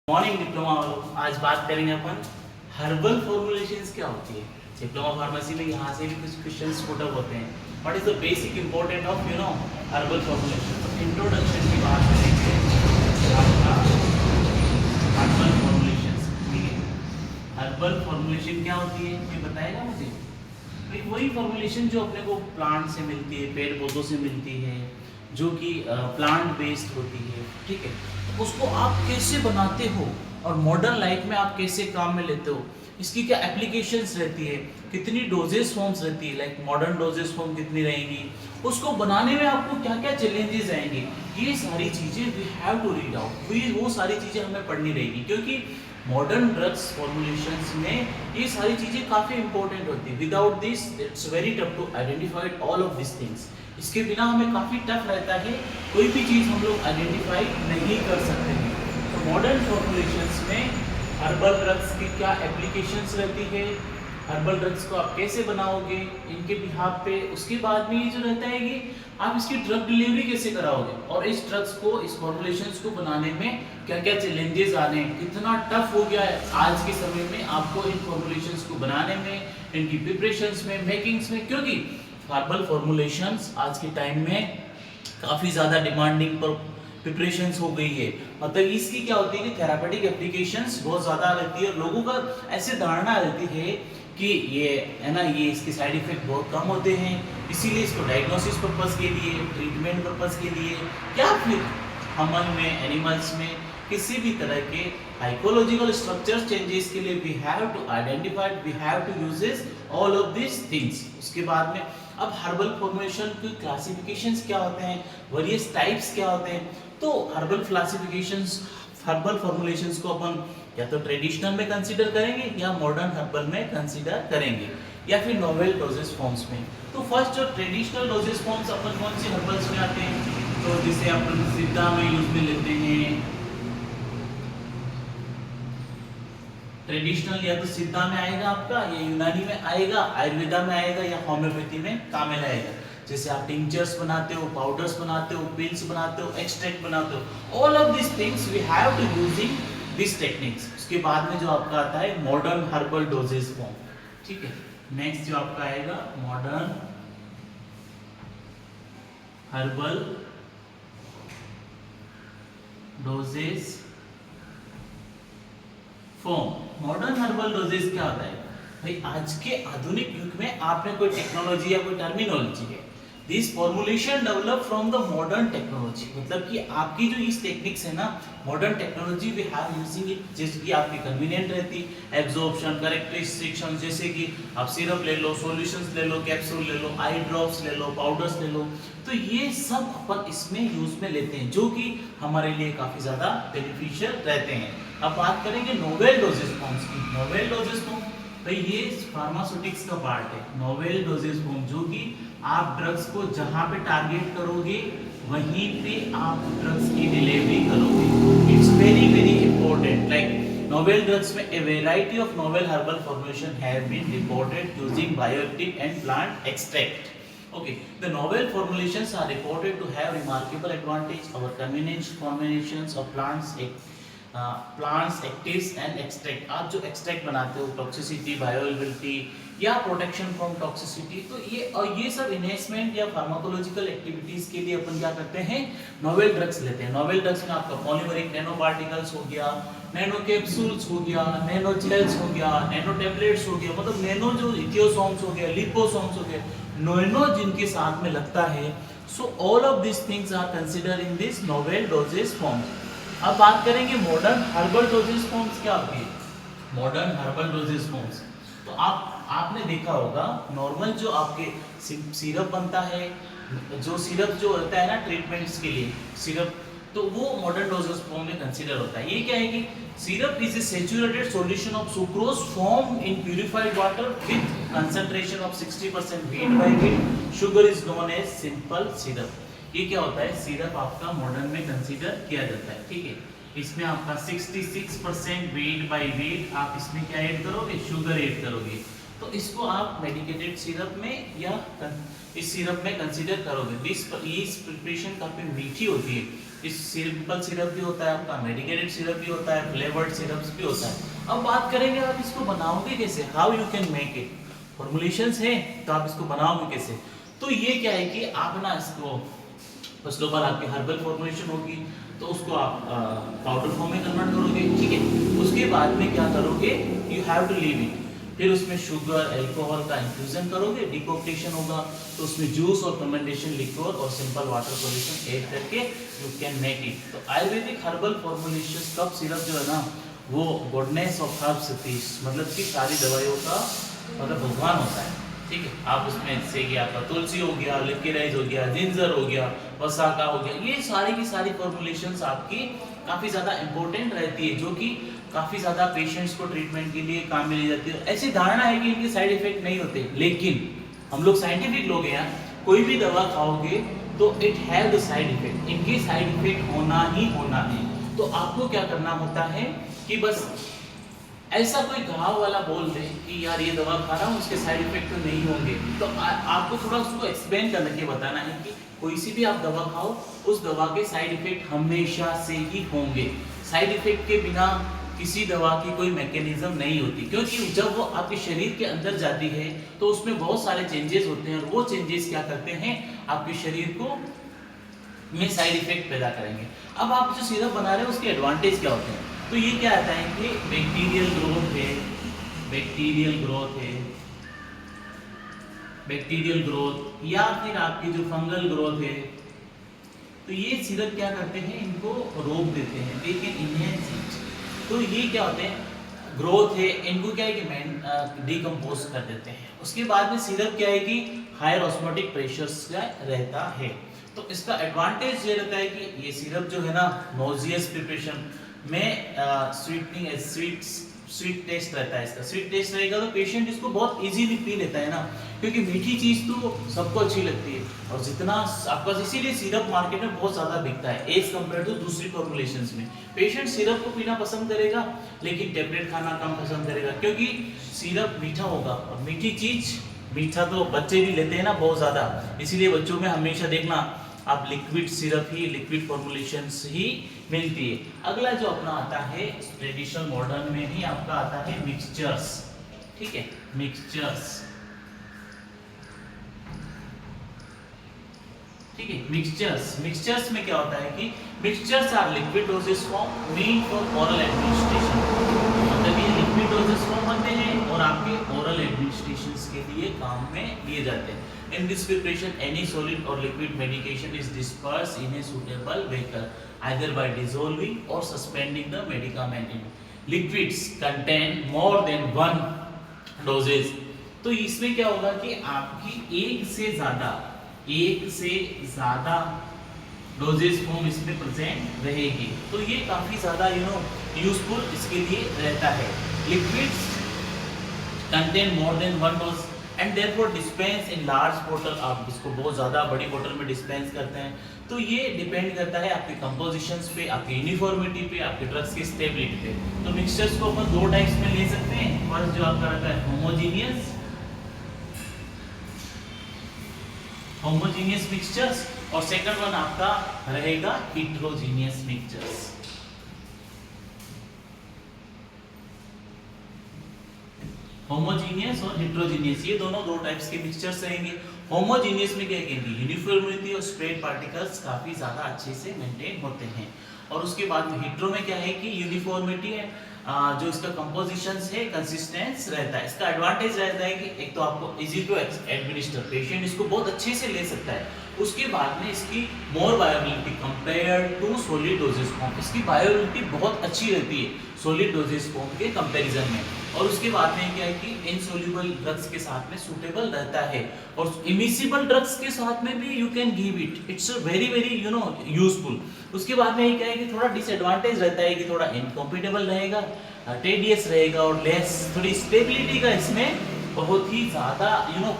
Morning diploma वालों, आज बात करेंगे अपन हर्बल फॉर्मुलेशंस क्या होती है। डिप्लोमा फार्मेसी में यहाँ से भी कुछ क्वेश्चंस पुट अप होते हैं। What is the basic important of herbal formulation. तो इंट्रोडक्शन की बात करेंगे आपका हर्बल फॉर्मुलेशंस, ठीक है। हर्बल फॉर्मुलेशन क्या होती है ये बताएगा मुझे। एक वही फॉर्मुलेशन जो अपने को प्लांट से मिलती है, पेड़ पौधों से मिलती है, जो कि प्लांट बेस्ड होती है, ठीक है। उसको आप कैसे बनाते हो और मॉडर्न लाइफ में आप कैसे काम में लेते हो, इसकी क्या एप्लीकेशंस रहती है, कितनी डोजेस फॉर्म्स रहती है, लाइक मॉडर्न डोजेस फॉर्म कितनी रहेंगी, उसको बनाने में आपको क्या क्या चैलेंजेस आएंगे, ये सारी चीज़ें we have to read out. वो सारी चीज़ें हमें पढ़नी रहेगी, क्योंकि मॉडर्न ड्रग्स फॉर्मुलेशंस में ये सारी चीज़ें काफ़ी इंपॉर्टेंट होती है। Without this it's very tough to identify all of this things. इसके बिना हमें काफ़ी टफ रहता है, कोई भी चीज़ हम लोग आइडेंटिफाई नहीं कर सकते हैं। तो मॉडर्न फॉर्मुलेशंस में हर्बल ड्रग्स की क्या एप्लीकेशंस रहती है, हर्बल ड्रग्स को आप कैसे बनाओगे इनके बिहाफ पे, उसके बाद में ये जो रहता है कि आप इसकी ड्रग डिलीवरी कैसे कराओगे, और इस ड्रग्स को, इस फॉर्मुलेशंस को बनाने में क्या क्या चैलेंजेस आ रहे हैं, कितना टफ हो गया है आज के समय में आपको इन फॉर्मुलेशंस को बनाने में, इनकी प्रिपरेशंस में, मेकिंग्स में। क्योंकि हर्बल फॉर्मुलेशंस आज के टाइम में काफ़ी ज़्यादा डिमांडिंग पर प्रिपरेशंस हो गई है। मतलब इसकी क्या होती है कि थेरापेटिक एप्लीकेशंस बहुत ज़्यादा रहती है, और लोगों का ऐसे धारणा रहती है कि ये है ना, ये इसके साइड इफेक्ट बहुत कम होते हैं, इसीलिए इसको डायग्नोसिस पर्पस के लिए, ट्रीटमेंट पर्पस के लिए, या फिर ह्यूमन में, एनिमल्स में किसी भी तरह के साइकोलॉजिकल स्ट्रक्चर चेंजेस के लिए we have to identify, we have to uses all of this things. उसके बाद में अब हर्बल फॉर्मुलेशन के क्लासिफिकेशंस क्या होते हैं, वेरियस टाइप्स क्या होते हैं। तो हर्बल क्लासिफिकेशंस, हर्बल फॉर्मुलेशंस को अपन या तो ट्रेडिशनल में कंसीडर करेंगे, या मॉडर्न हर्बल में कंसीडर करेंगे, या फिर नोवेल डोजेस फॉर्म्स में। तो फर्स्ट जो ट्रेडिशनल डोजेस फॉर्म्स अपन कौन से हर्बल्स में आते हैं, तो जिसे अपन सिद्धा में यूज में लेते हैं। ट्रेडिशनल या तो सिद्धा में आएगा आपका, या यूनानी में आएगा, आयुर्वेदा में आएगा, या होम्योपैथी में काम में आएगा। जैसे आप टिंचर्स बनाते हो, पाउडर्स बनाते हो, पिल्स बनाते हो, एक्सट्रैक्ट बनाते हो, all of this things we have to using this techniques. उसके बाद में जो आपका आता है मॉडर्न हर्बल डोजेस फॉर्म, ठीक है। नेक्स्ट जो आपका आएगा modern herbal doses form. Modern herbal doses क्या होता है भाई, आज के आधुनिक युग में आपने कोई टेक्नोलॉजी या कोई टर्मिनोलॉजी है, this formulation develop from the modern technology. मतलब कि आपकी जो इस टेक्निक्स है ना, modern technology we have using it, जैसे कि आपकी कन्वीनियंट रहती, एब्जॉर्प्शन, करेक्ट रिस्ट्रिक्शन, जैसे कि आप सिरप ले लो, सॉल्यूशंस ले लो, कैप्सूल ले लो, आई ड्रॉप्स ले लो, पाउडर्स ले लो, तो ये सब अपन इसमें यूज में लेते हैं, जो कि हमारे लिए काफी ज्यादा बेनिफिशियल रहते हैं। अब बात करेंगे नोवेल डोजेस फॉर्म्स की। नोवेल डोजेस फॉर्म भाई ये फार्मास्यूटिक्स का पार्ट है। नोवेल डोजेस फॉर्म जो कि आप ड्रग्स को जहां पे टारगेट करोगे वहीं पे आप ड्रग्स की डिलीवरी करोगे। It's very very important. Like novel drugs में a variety of novel herbal formulation have been reported using bioactive and plant extract. Okay, the novel formulations are reported to have remarkable advantage over convenient combinations of plants actives and extract. आप जो extract बनाते हो, toxicity, bioavailability या protection from toxicity, तो ये सब enhancement या pharmacological activities के लिए अपन क्या करते हैं, novel drugs लेते हैं। novel drugs में आपका polymeric nano particles हो गया, नैनो कैप्सूल्स हो गया, नैनो जेल्स हो गया, नैनो टैबलेट्स हो गया, मतलब नैनो जो लिथियोसोम्स हो गया, लिपोसोम्स हो गया, नैनो जिनके साथ में लगता है। So all of this things are consider in this novel doses forms. अब बात करेंगे मॉडर्न हर्बल डोजेस फॉर्म्स क्या होती है। मॉडर्न हर्बल डोजेस फॉर्म्स तो आपने देखा होगा, नॉर्मल जो आपके सिरप बनता है, जो सिरप जो होता है ना ट्रीटमेंट्स के लिए सिरप, तो वो मॉडर्न डोजेस फॉर्म में कंसीडर होता है। ये क्या है कि syrup is a saturated solution of sucrose form in purified water with concentration of 60% weight by weight. Sugar is known as simple syrup. ये क्या होता है, सिरप आपका मॉडर्न में कंसीडर किया जाता है, ठीक है। इसमें आपका 66% वेट बाय वेट, आप इसमें क्या ऐड करोगे, शुगर ऐड करोगे, तो इसको आप मेडिकेटेड सिरप में या इस सिरप में कंसीडर करोगे। दिस प्रिपरेशन काफी मीठी होती है, इस सिंपल सिरप भी होता है आपका, मेडिकेटेड सिरप भी होता है, फ्लेवर्ड सिरप्स भी होता है। अब बात करेंगे आप इसको बनाओगे कैसे, how you can make it. Formulations है तो आप इसको बनाओगे कैसे। तो ये क्या है कि आप ना इसको फर्स्ट ऑफ ऑल आपकी हर्बल फॉर्मुलेशन होगी तो उसको आप पाउडर फॉर्म में कन्वर्ट करोगे, ठीक है। उसके बाद में क्या करोगे, you have to leave it, फिर उसमें शुगर अल्कोहल का इन्फ्यूजन करोगे, डिकॉक्टेशन होगा, तो उसमें जूस और फर्मेंटेशन लिक्विड और सिंपल वाटर सॉल्यूशन ऐड करके यू कैन मेक इट। तो Ayurvedic herbal formulation cough syrup जो है ना वो गॉडनेस ऑफ हर्ब्स मतलब कि सारी दवाइयों का मतलब भगवान होता है, ठीक है। आप उसमें से कि आपका तुलसी हो गया, लिक्विडाइज हो गया, जिंजर हो गया, वसाका हो गया, ये सारी की सारी फॉर्मुलेशंस आपकी काफ़ी ज़्यादा इंपॉर्टेंट रहती है, जो कि काफ़ी ज़्यादा पेशेंट्स को ट्रीटमेंट के लिए काम में ली जाती है। ऐसी धारणा है कि इनके साइड इफेक्ट नहीं होते, लेकिन हम लोग साइंटिफिक लोग हैं, कोई भी दवा खाओगे तो it have the side effect, इनके साइड इफेक्ट होना ही होना है। तो आपको क्या करना होता है कि बस ऐसा कोई घाव वाला बोल दे कि यार ये दवा खा रहा हूँ उसके साइड इफेक्ट तो नहीं होंगे, तो आपको थोड़ा उसको एक्सप्लेन करके बताना है कि कोई सी भी आप दवा खाओ उस दवा के साइड इफेक्ट हमेशा से ही होंगे। साइड इफेक्ट के बिना किसी दवा की कोई मैकेनिज्म नहीं होती, क्योंकि जब वो आपके शरीर के अंदर जाती है तो उसमें बहुत सारे चेंजेस होते हैं और वो चेंजेस क्या करते हैं आपके शरीर को में साइड इफेक्ट पैदा करेंगे। अब आप जो सिरप बना रहे हैं उसके एडवांटेज क्या होते हैं, तो ये क्या आता है कि बैक्टीरियल ग्रोथ है, बैक्टीरियल ग्रोथ है, बैक्टीरियल ग्रोथ या फिर आपकी जो फंगल ग्रोथ है, तो ये सिरप क्या करते हैं इनको रोक देते हैं, दे कैन इनहेंस इट। तो ये क्या होते हैं ग्रोथ है, इनको क्या है कि डिकम्पोज कर देते हैं। उसके बाद में सिरप क्या है कि हायर ऑस्मोटिक प्रेशर्स का रहता है। तो इसका एडवांटेज ये रहता है कि ये सिरप जो है ना नोजियस प्रिपरेशन में स्वीट टेस्ट रहता है, इसका स्वीट टेस्ट रहेगा तो पेशेंट इसको बहुत इजीली पी लेता है ना, क्योंकि मीठी चीज़ तो सबको अच्छी लगती है और जितना आपका इसीलिए सिरप मार्केट में बहुत ज़्यादा बिकता है एज कम्पेयर टू दूसरी फॉर्मुलेशंस में। पेशेंट सिरप को पीना पसंद करेगा लेकिन टेबलेट खाना कम पसंद करेगा, क्योंकि सिरप मीठा होगा और मीठी चीज़ मीठा तो बच्चे भी लेते हैं ना बहुत ज़्यादा, इसीलिए बच्चों में हमेशा देखना आप लिक्विड सिरप ही लिक्विड फॉर्मुलेशंस ही मिलती है। अगला जो अपना आता है ट्रेडिशनल मॉडर्न में ही आपका आता है मिक्सचर्स, ठीक है, मिक्सचर्स, ठीक है। मिक्सचर्स में क्या होता है कि mixtures are liquid doses form meant for oral administration, मतलब ये लिक्विड डोजेस फॉर्म बनते हैं और आपके ओरल एडमिनिस्ट्रेशंस के लिए काम में लिए जाते हैं। In this preparation, any solid or liquid medication is dispersed in a suitable vehicle, either by dissolving or suspending the medicament in liquids contain more than one doses। तो इसमें क्या होगा कि आपकी एक से ज्यादा डोजेस फॉर्म इसमें प्रेजेंट रहेगी, तो ये काफी ज्यादा यूजफुल इसके लिए रहता है। Liquids contain more than one dose and therefore dispense in large बोतल, आप इसको बहुत ज़्यादा बड़ी बोतल में डिस्पेंस करते हैं, तो ये डिपेंड करता है आपके कंपोजिशंस पे, आपकी यूनिफॉर्मिटी पे, आपके ड्रग्स की स्टेबिलिटी पे। तो मिक्सचर्स को अपन दो टाइप्स में ले सकते हैं, फर्स्ट जो आपका रहता है होमोजीनियस मिक्सचर्स और सेकंड वन आपका रहेगा हिट्रोजीनियस मिक्सचर्स। होमोजीनियस और हिट्रोजीनियस ये दोनों दो टाइप्स के मिक्सचर्स रहेंगे। होमोजीनियस में क्या कहेंगे यूनिफॉर्मिटी और स्प्रेड पार्टिकल्स काफी ज्यादा अच्छे से मेंटेन होते हैं, और उसके बाद में हिट्रो में क्या है कि यूनिफॉर्मिटी है, जो इसका कंपोजिशंस है कंसिस्टेंस रहता है। इसका एडवांटेज रहता है कि एक तो आपको इजी टू एडमिनिस्टर, पेशेंट इसको बहुत अच्छे से ले सकता है, उसके बाद में इसकी more bioavailability compare to solid doses form, इसकी बायोअवेलेबिलिटी बहुत अच्छी रहती है सॉलिड डोजेस फॉर्म के कंपैरिजन में, और उसके बाद में क्या है कि इनसोल्यूबल ड्रग्स के साथ में सूटेबल रहता है, और इमिसिबल ड्रग्स के साथ में भी you can give it, it's very very useful. उसके बाद में क्या है कि थोड़ा डिसएडवांटेज रहता है कि थोड़ा इनकॉम्पिटेबल रहेगा, टेडियस रहेगा और लेस थोड़ी स्टेबिलिटी का इसमें बहुत ही ज्यादा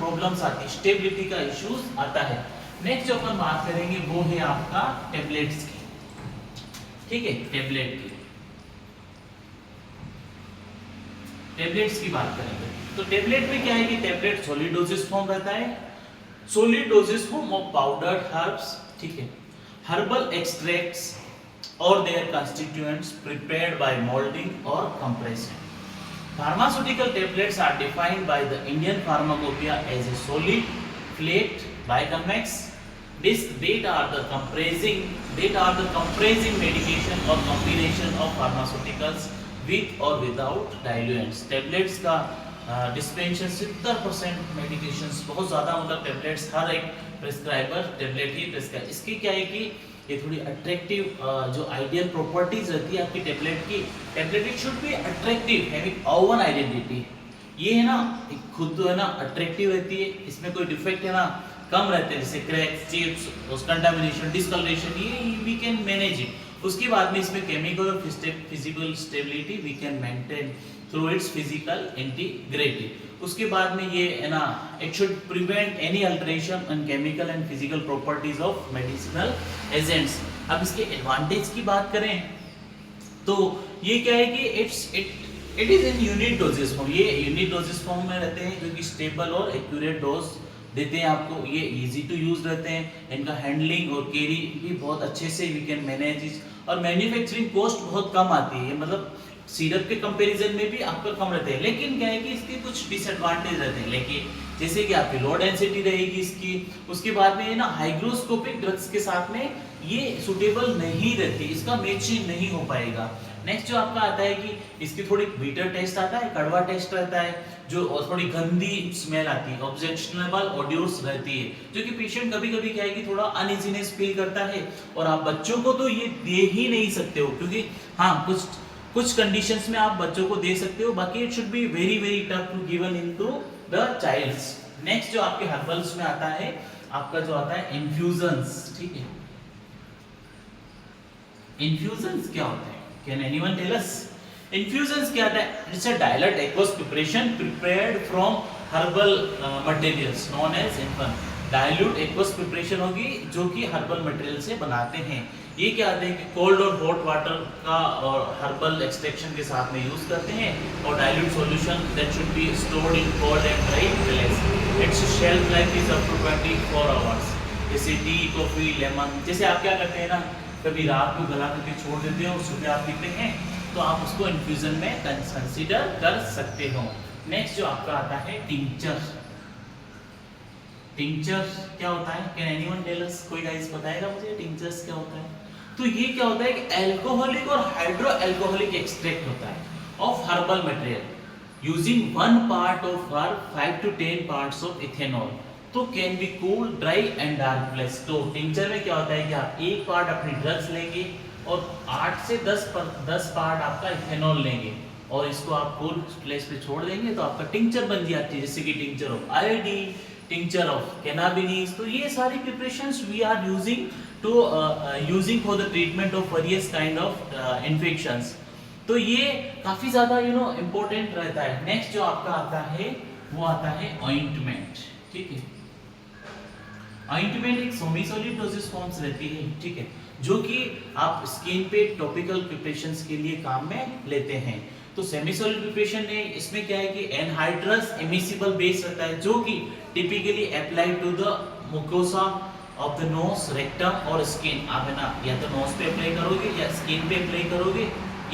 प्रॉब्लम्स आती है, स्टेबिलिटी का इश्यूज आता है। नेक्स्ट जो अपन बात करेंगे वो है आपका टेबलेट्स की, ठीक है, टेबलेट्स की बात करेंगे। तो टेबलेट में क्या है कि टेबलेट सॉलिड डोजेस फॉर्म रहता है, solid doses form of powdered herbs, ठीक है। herbal extracts or their constituents prepared by molding or compression. Pharmaceutical tablets are defined by the Indian Pharmacopoeia as a solid, flat, biconvex disc that are the comprising medication or combination of pharmaceuticals with or without diluents. Tablets का dispensation 70% medications, बहुत ज़्यादा मतलब tablets हर एक prescriber tablet ही prescribe. इसकी क्या है कि ये थोड़ी अट्रैक्टिव जो आइडियल प्रॉपर्टीज रहती है आपकी टेबलेट की, tablet it should be attractive having oven identity. ये है ना खुद तो है ना अट्रैक्टिव रहती है, इसमें कोई डिफेक्ट है ना कम रहते हैं, जैसे क्रैक्स, चिप्स, कंटामिनेशन, डिस्कलरेशन, ये वी कैन मैनेज इट। उसके बाद में इसमें केमिकल और physical stability we can maintain through its physical integrity. उसके बाद में ये है ना it should prevent any alteration in chemical and physical properties of medicinal agents. अब इसके एडवांटेज की बात करें तो ये क्या है कि it is in unit doses form, ये यूनिट डोजेस फॉर्म में रहते हैं क्योंकि स्टेबल और एक्यूरेट डोज देते हैं आपको। ये इजी टू यूज रहते हैं, इनका हैंडलिंग और कैरी भी बहुत अच्छे से वी कैन मैनेज, और मैन्युफैक्चरिंग कॉस्ट बहुत कम आती है, मतलब सिरप के कंपैरिजन में भी आपका कम रहते हैं। लेकिन क्या है कि इसके कुछ डिसएडवांटेज रहते हैं, लेकिन जैसे कि आपकी लो डेंसिटी रहेगी इसकी, उसके बाद में ना हाइग्रोस्कोपिक ड्रग्स के साथ में ये सुटेबल नहीं रहती, इसका मैचिंग नहीं हो पाएगा। नेक्स्ट जो आपका आता है कि इसकी थोड़ी बीटर टेस्ट आता है, कड़वा टेस्ट रहता है, जो और थोड़ी गंदी स्मेल आती है, ऑब्जेक्शनेबल ऑडियोस रहती है, जो कि पेशेंट कभी-कभी क्या है कि थोड़ा अनइजीनेस फील करता है। और आप बच्चों को तो ये दे ही नहीं सकते हो, क्योंकि हाँ कुछ कंडीशंस में आप बच्चों को दे सकते हो, बाकी it should be very very tough to given into the childs. Next जो आपके हर्बल्स में आता है, आपका जो आता है इन्फ्यूजन्स, ठीक है। इन्फ्यूजन्स क्या होता है? Can anyone tell us? Infusions क्या होता है? It's a dilute aqueous preparation prepared from herbal materials known as infant. Dilute aqueous preparation होगी जो कि herbal material से बनाते हैं। ये क्या होता है कि cold और hot water का और herbal extraction के साथ में use करते हैं, और dilute solution that should be stored in cold and dry place. Its shelf life is up to 24 hours. जैसे टी, कॉफी, लेमन, जैसे आप क्या करते हैं ना कभी रात को गला करके छोड़ देते हो, सुबह आप पीते हैं, तो आप उसको इन्फ्यूजन में कंसीडर कर सकते हो। नेक्स्ट जो आपका आता है टिंचर। टिंचर क्या होता है? Can anyone tell us? कोई गाइस बताएगा मुझे टिंचर्स क्या होता है? तो ये क्या होता है कि अल्कोहलिक और हाइड्रो अल्कोहलिक एक्सट्रैक्ट होता है of herbal material using 1 part of 5 to 10 parts of ethanol, तो can be cool, dry and dark place. तो टिंचर में क्या होता है कि आप एक पार्ट अपनी ड्रग्स लेंगे और 8 से 10 पार्ट आपका इथेनॉल लेंगे और इसको आप कूल प्लेस पे छोड़ देंगे, तो आपका टिंचर बन जाती है, जैसे कि tincture of iodine, tincture of cannabinis. तो ये सारी preparations we are using for the treatment of various kind of infections. तो ये काफी ज्यादा इंपॉर्टेंट रहता है। नेक्स्ट जो आपका आता है वो आता है ऑइंटमेंट, ठीक है। ऑइंटमेंट एक सेमी सॉलिड डोसेज फॉर्म्स रहती है, ठीक है, जो कि आप स्किन पे टॉपिकल प्रिपरेशंस के लिए काम में लेते हैं। तो सेमी सॉलिड प्रिपरेशन है, इसमें क्या है कि एनहाइड्रस एमिसिबल बेस रहता है, जो कि typically applied to the mucosa of the nose, rectum और स्किन। आप है ना या तो नोज पे अप्लाई करोगे या स्किन पे अप्लाई करोगे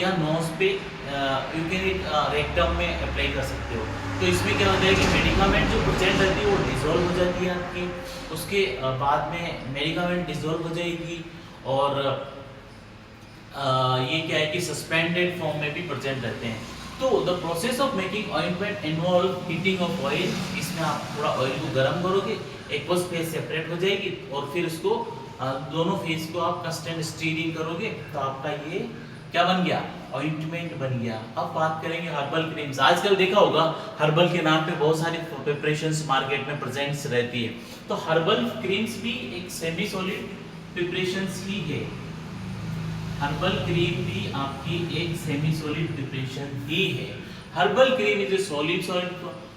या नोज पे यू कैन रेक्टम में अप्लाई कर सकते हो। तो इसमें क्या होता है कि मेडिकामेंट जो प्रेजेंट रहती है वो डिसॉल्व हो जाती है आपकी, उसके बाद में मेडिकामेंट डिसॉल्व हो जाएगी, और ये क्या है कि सस्पेंडेड फॉर्म में भी प्रेजेंट रहते हैं। तो the process of making ointment involve heating of oil. इसमें आप थोड़ा ऑयल को गर्म करोगे, एक्वस फेज सेपरेट हो जाएगी, और फिर उसको दोनों फेज को आप कस्ट एंड स्टीरिंग करोगे, तो आपका ये क्या बन गया? ऑइंटमेंट बन गया। अब बात करेंगे हर्बल क्रीम्स। आजकल देखा होगा हर्बल के नाम पे बहुत सारी प्रिपरेशंस मार्केट में प्रेजेंट्स रहती है, तो हर्बल क्रीम्स भी एक सेमी सॉलिड प्रिपरेशंस ही है। हर्बल क्रीम भी आपकी एक सेमी सॉलिड प्रिपरेशन ही है। Herbal cream is a solid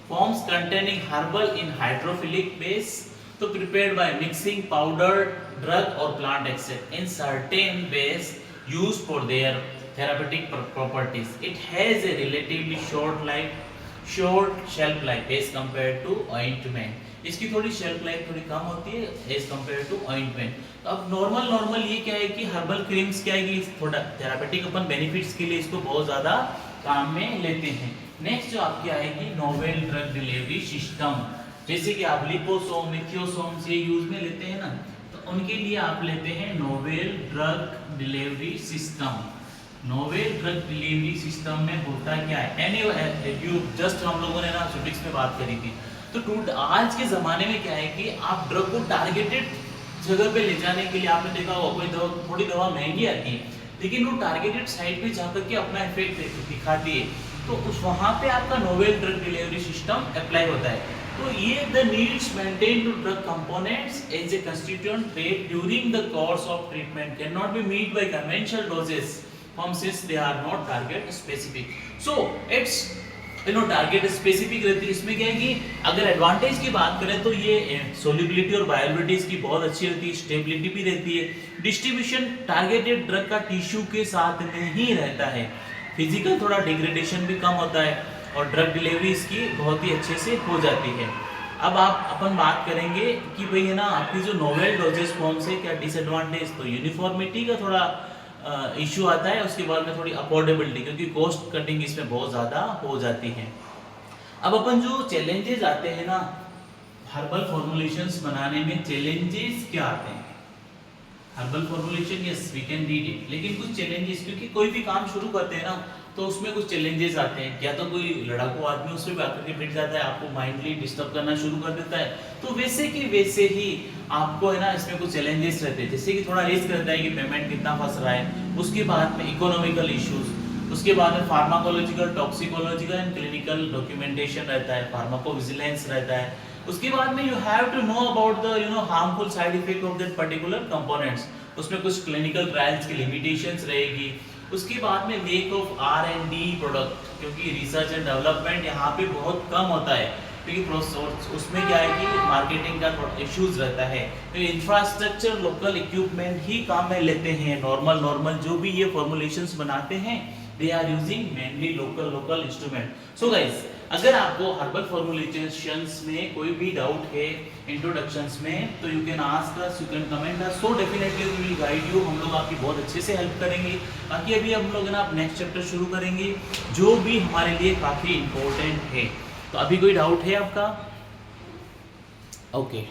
forms containing herbal in hydrophilic base, तो prepared by mixing powder, drug और plant extract in certain base used for their therapeutic properties. It has a relatively short shelf life as compared to ointment. इसकी थोड़ी shelf life थोड़ी कम होती है as compare to ointment. तो अब normal ये क्या है कि हर्बल क्रीम्स क्या है कि थोड़ा थेरापेटिक अपन बेनिफिट्स के लिए इसको बहुत ज़्यादा काम में लेते हैं। नेक्स्ट जो आपकी आएगी नोवेल ड्रग डिलीवरी सिस्टम, जैसे कि आप लिपोसोम इथियोसोम्स ये यूज में लेते हैं ना, तो उनके लिए आप लेते हैं novel drug delivery system. Novel drug delivery system में होता क्या है, यू जस्ट हम लोगों ने ना फिजिक्स में बात करी थी, तो आज के ज़माने में क्या है कि आप ड्रग को टारगेटेड जगह पे ले जाने के लिए आपने देखा होगा कोई दवा, थोड़ी दवा महंगी आती है लेकिन वो टारगेटेड साइट पे जाकर के अपना इफेक्ट दिखाती है, तो उस वहाँ पे आपका novel drug delivery system apply होता है। तो ये the needs maintain to drug components as a constituent rate during the course of treatment can not be meet by conventional doses since they are not target specific, so it's target specific रहती है। इसमें क्या है कि अगर advantage की बात करें तो ये सोल्युबिलिटी और बायोबिलिटी इसकी बहुत अच्छी रहती है, स्टेबिलिटी भी रहती है, डिस्ट्रीब्यूशन टारगेटेड ड्रग का टिश्यू के साथ में ही रहता है, फिजिकल थोड़ा डिग्रेडेशन भी कम होता है और ड्रग डिलीवरी इसकी बहुत ही अच्छे से हो जाती है। अब अपन बात करेंगे कि भाई है ना आपकी जो नोवेल डोजेस फॉर्म्स है क्या डिसएडवांटेज, तो यूनिफॉर्मिटी का थोड़ा इशू आता है, उसके बाद में थोड़ी अफोर्डेबिलिटी क्योंकि कॉस्ट कटिंग इसमें बहुत ज़्यादा हो जाती है। अब अपन जो चैलेंजेस आते हैं ना हर्बल फॉर्मुलेशंस बनाने में, चैलेंजेस क्या आते हैं, herbal formulation yes we can read it, लेकिन कुछ चैलेंजेस क्योंकि कोई भी काम शुरू करते हैं ना तो उसमें कुछ चैलेंजेस आते हैं, या तो कोई लड़ाकू आदमी उस पर आकर के बैठ जाता है, आपको माइंडली डिस्टर्ब करना शुरू कर देता है, तो वैसे कि वैसे ही आपको है ना इसमें कुछ चैलेंजेस रहते हैं, जैसे कि थोड़ा रिस्क रहता है कि पेमेंट कितना फंस रहा है, उसके बाद में इकोनॉमिकल इश्यूज, उसके बाद में pharmacological toxicological and clinical documentation रहता है, फार्माकोविजिलेंस रहता है, उसके बाद में you have to know about the harmful side effect of that particular components, उसमें कुछ क्लिनिकल ट्रायल्स की लिमिटेशंस रहेगी, उसके बाद में वेक ऑफ R&D प्रोडक्ट, क्योंकि रिसर्च एंड डेवलपमेंट यहाँ पे बहुत कम होता है क्योंकि उसमें क्या है कि मार्केटिंग का थोड़ा इश्यूज रहता है, तो इंफ्रास्ट्रक्चर लोकल इक्विपमेंट ही काम में लेते हैं, नॉर्मल जो भी ये फॉर्मुलेशंस बनाते हैं they are using mainly local instrument. So guys अगर आपको हर्बल फॉर्मुलेशंस में कोई भी डाउट है इंट्रोडक्शंस में तो you can ask us, you can comment us, so definitely we will guide you, हम लोग आपकी बहुत अच्छे से हेल्प करेंगे। बाकी अभी हम लोग ना नेक्स्ट चैप्टर शुरू करेंगे जो भी हमारे लिए काफ़ी इंपॉर्टेंट है, तो अभी कोई डाउट है आपका? ओके